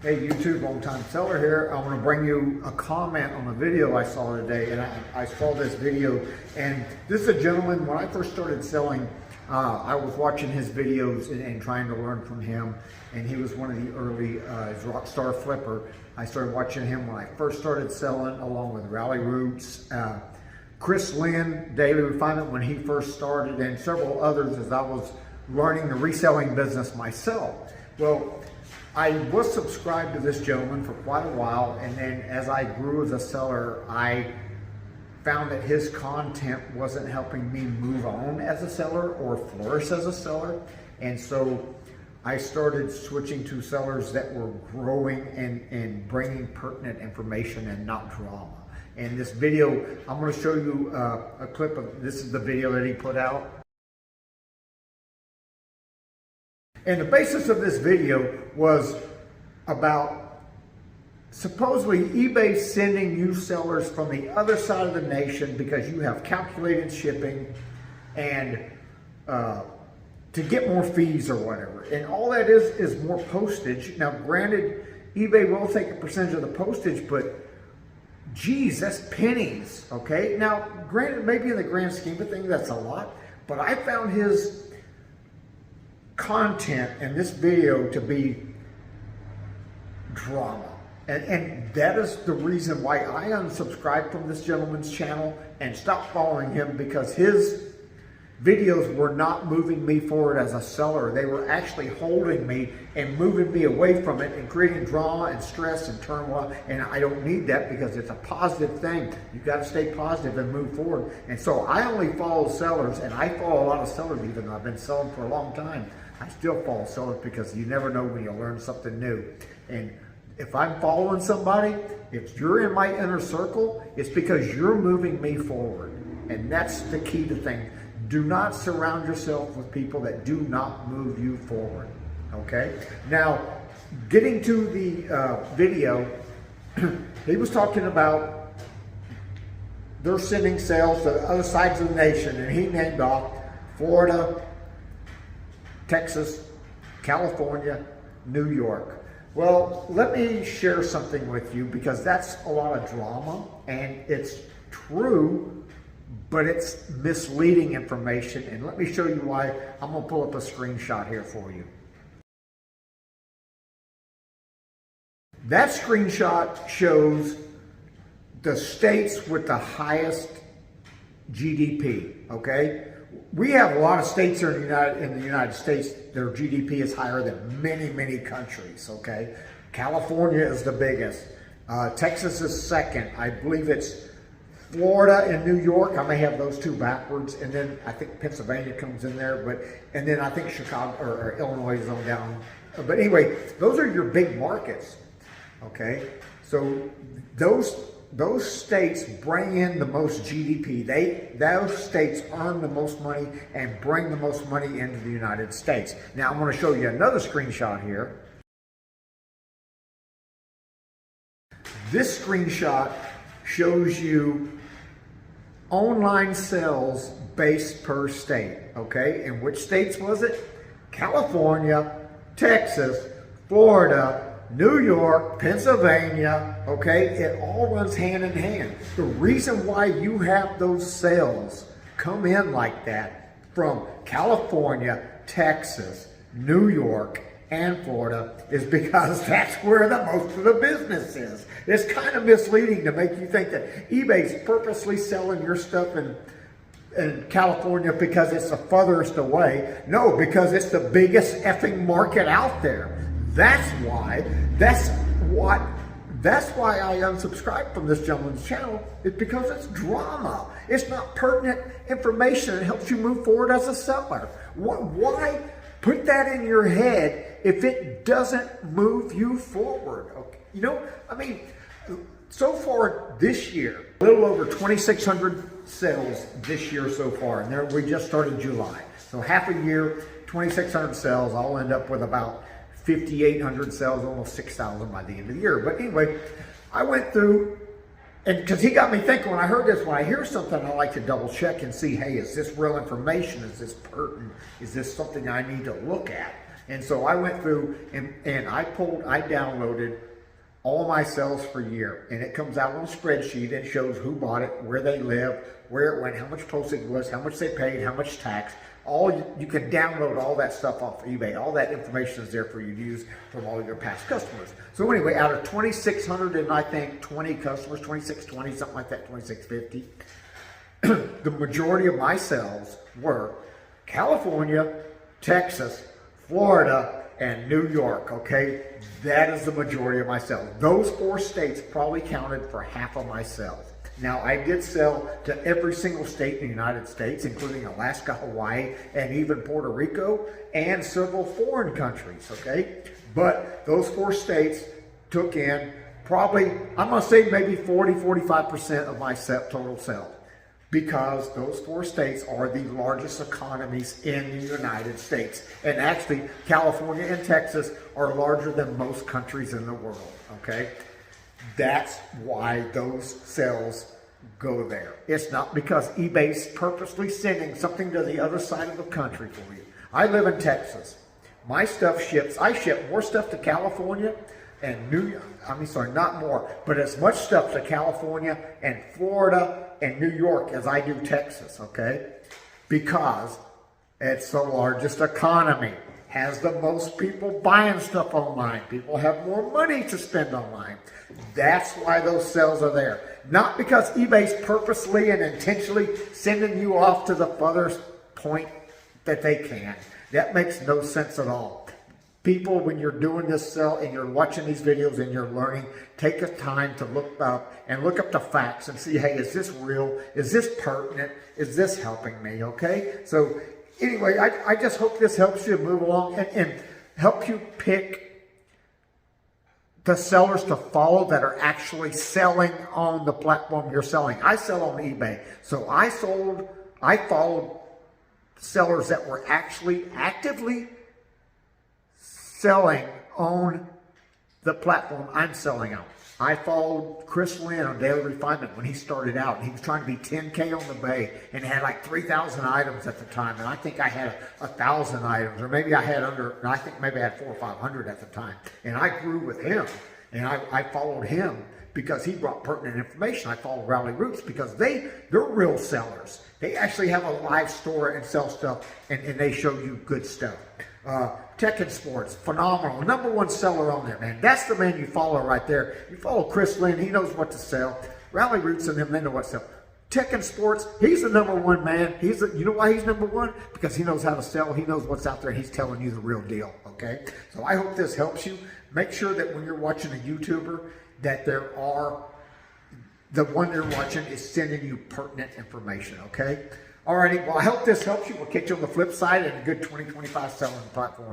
Hey YouTube, long time seller here. I want to bring you a comment on a video I saw today, and I saw this video, and this is a gentleman. When I first started selling, I was watching his videos and trying to learn from him, and he was one of the early Rockstar flipper. I started watching him when I first started selling, along with Rally Roots, Chris Lynn, Daily Refinement when he first started, and several others as I was learning the reselling business myself. Well, I was subscribed to this gentleman for quite a while, and then as I grew as a seller, I found that his content wasn't helping me move on as a seller or flourish as a seller. And so I started switching to sellers that were growing and bringing pertinent information and not drama. And this video, I'm going to show you a clip of, this is the video that he put out. And the basis of this video was about supposedly eBay sending you sellers from the other side of the nation because you have calculated shipping and to get more fees or whatever. And all that is more postage. Now, granted, eBay will take a percentage of the postage, but geez, that's pennies, okay? Now, granted, maybe in the grand scheme of things, that's a lot, but I found his content in this video to be drama. And that is the reason why I unsubscribed from this gentleman's channel and stopped following him, because his videos were not moving me forward as a seller. They were actually holding me and moving me away from it and creating drama and stress and turmoil. And I don't need that, because it's a positive thing. You got to stay positive and move forward. And so I only follow sellers, and I follow a lot of sellers, even though I've been selling for a long time. I still follow sellers because you never know when you'll learn something new. And if I'm following somebody, if you're in my inner circle, it's because you're moving me forward. And that's the key to things. Do not surround yourself with people that do not move you forward, okay? Now, getting to the video, he was talking about they're sending sales to other sides of the nation, and he named off Florida, Texas, California, New York. Well, let me share something with you, because that's a lot of drama, and it's true, but it's misleading information. And let me show you why. I'm going to pull up a screenshot here for you. That screenshot shows the states with the highest GDP, okay? We have a lot of states in the United States, their GDP is higher than many, many countries, okay? California is the biggest. Texas is second. I believe it's Florida and New York. I may have those two backwards. And then I think Pennsylvania comes in there, and then I think Chicago or Illinois is on down. But anyway, those are your big markets, okay? So those states bring in the most GDP. Those states earn the most money and bring the most money into the United States. Now I'm going to show you another screenshot here. This screenshot shows you online sales based per state, okay? And which states was it? California, Texas, Florida, New York, Pennsylvania, okay? It all runs hand in hand. The reason why you have those sales come in like that from California, Texas, New York, and Florida is because that's where the most of the business is. It's kind of misleading to make you think that eBay's purposely selling your stuff in California because it's the furthest away. No, because it's the biggest effing market out there. That's why I unsubscribed from this gentleman's channel, is because it's drama. It's not pertinent information that helps you move forward as a seller. Why put that in your head if it doesn't move you forward? Okay. You know, I mean, so far this year, a little over 2,600 sales this year so far, and there, we just started July. So half a year, 2,600 sales. I'll end up with about 5,800 sales, almost 6,000 by the end of the year. But anyway, I went through, and because he got me thinking, when I heard this, when I hear something, I like to double check and see, hey, is this real information? Is this pertinent? Is this something I need to look at? And so I went through and I downloaded all my sales for a year, and it comes out on a spreadsheet and shows who bought it, where they live, where it went, how much postage was, how much they paid, how much tax. You can download all that stuff off eBay. All that information is there for you to use from all your past customers. So anyway, out of 2,600 and I think 20 customers, 2,620, something like that, 2,650, the majority of my sales were California, Texas, Florida, and New York, okay? That is the majority of my sales. Those 4 states probably counted for half of my sales. Now, I did sell to every single state in the United States, including Alaska, Hawaii, and even Puerto Rico, and several foreign countries, okay? But those 4 states took in probably, I'm gonna say maybe 40-45% of my total sales, because those 4 states are the largest economies in the United States. And actually, California and Texas are larger than most countries in the world, okay? That's why those sales go there. It's not because eBay's purposely sending something to the other side of the country for you. I live in Texas. My stuff ships. I ship more stuff to California and not more, but as much stuff to California and Florida and New York as I do Texas, okay? Because it's the largest economy, has the most people buying stuff online. People have more money to spend online. That's why those sales are there. Not because eBay's purposely and intentionally sending you off to the furthest point that they can. That makes no sense at all. People, when you're doing this sell and you're watching these videos and you're learning, take the time to look up the facts and see, hey, is this real? Is this pertinent? Is this helping me? Okay? So anyway, I just hope this helps you move along and help you pick the sellers to follow that are actually selling on the platform you're selling. I sell on eBay. So I followed sellers that were actually actively selling on the platform I'm selling on. I followed Chris Lynn on Daily Refinement when he started out, and he was trying to be 10K on the Bay and had like 3,000 items at the time. And I think I had 1,000 items, or maybe I had I think maybe I had 400 or 500 at the time. And I grew with him, and I followed him because he brought pertinent information. I followed Rally Roots because they're real sellers. They actually have a live store and sell stuff, and they show you good stuff. Tech and Sports, phenomenal. #1 seller on there, man. That's the man you follow right there. You follow Chris Lynn, he knows what to sell. Rally Roots and them, they know what to sell. Tech and Sports, he's the #1 man. You know why he's #1? Because he knows how to sell. He knows what's out there. He's telling you the real deal, okay? So I hope this helps you. Make sure that when you're watching a YouTuber, that the one you're watching is sending you pertinent information, okay? Alrighty, well, I hope this helps you. We'll catch you on the flip side and a good 2025 selling platform.